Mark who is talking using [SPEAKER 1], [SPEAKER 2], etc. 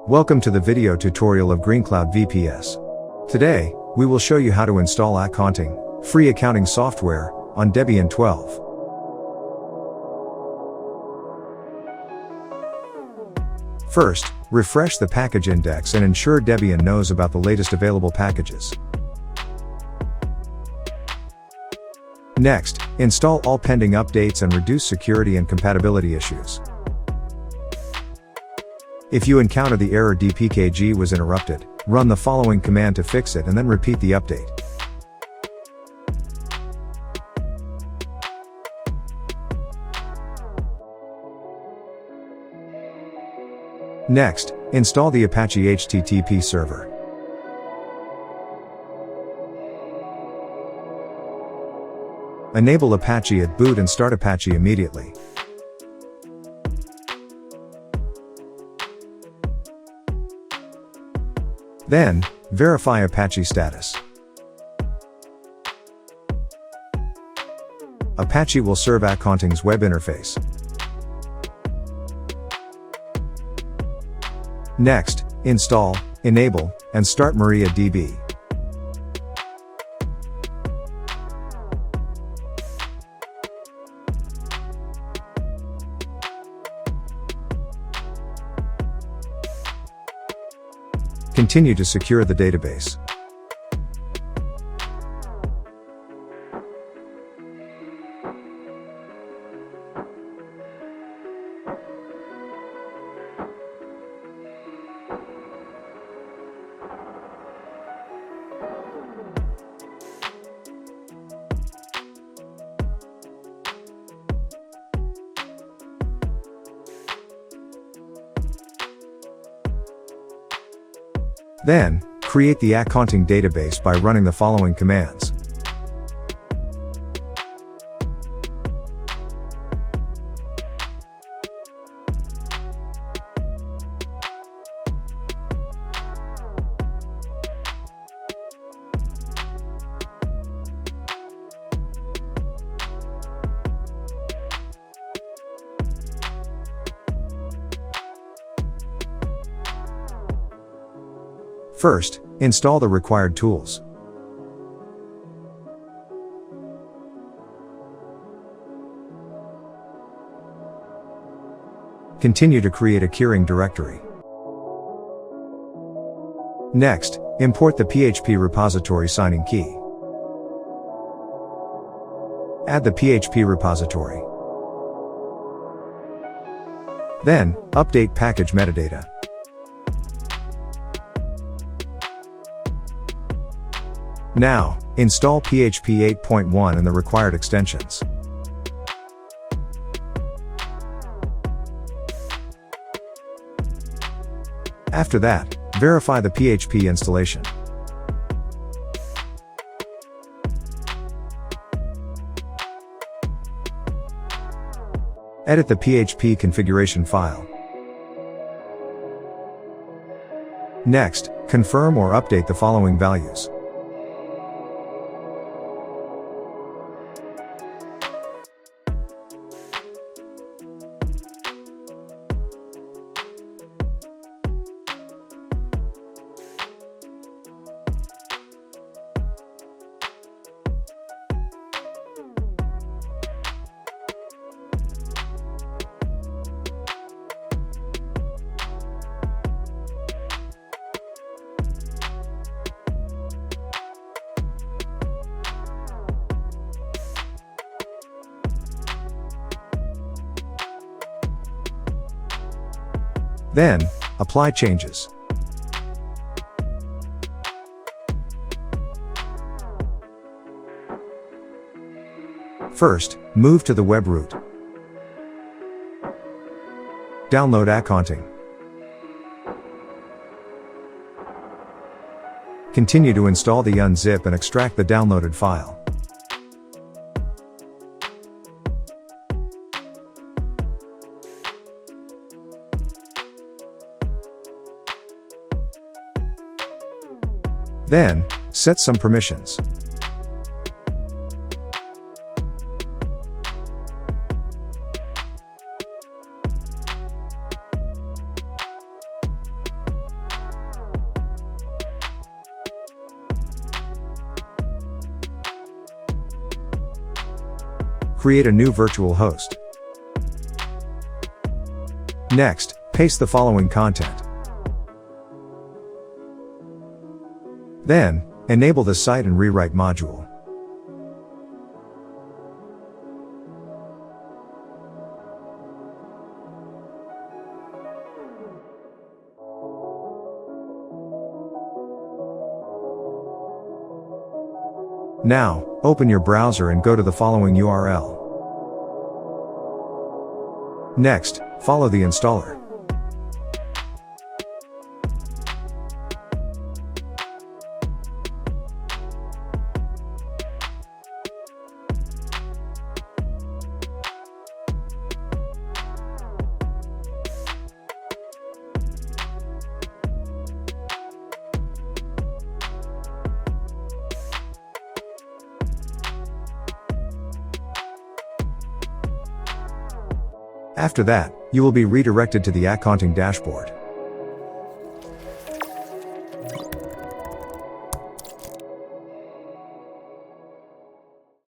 [SPEAKER 1] Welcome to the video tutorial of GreenCloud VPS. Today, we will show you how to install Akaunting, free accounting software, on Debian 12. First, refresh the package index and ensure Debian knows about the latest available packages. Next, install all pending updates and reduce security and compatibility issues. If you encounter the error dpkg was interrupted, run the following command to fix it and then repeat the update. Next, install the Apache HTTP server. Enable Apache at boot and start Apache immediately. Then, verify Apache status. Apache will serve Akaunting's web interface. Next, install, enable, and start MariaDB. Continue to secure the database. Then, create the Akaunting database by running the following commands. First, install the required tools. Continue to create a keyring directory. Next, import the PHP repository signing key. Add the PHP repository. Then, update package metadata. Now, install PHP 8.1 and the required extensions. After that, verify the PHP installation. Edit the PHP configuration file. Next, confirm or update the following values. Then, apply changes. First, move to the web root. Download Akaunting. Continue to install the unzip and extract the downloaded file. Then, set some permissions. Create a new virtual host. Next, paste the following content. Then, enable the Cite and Rewrite module. Now, open your browser and go to the following URL. Next, follow the installer. After that, you will be redirected to the Akaunting dashboard.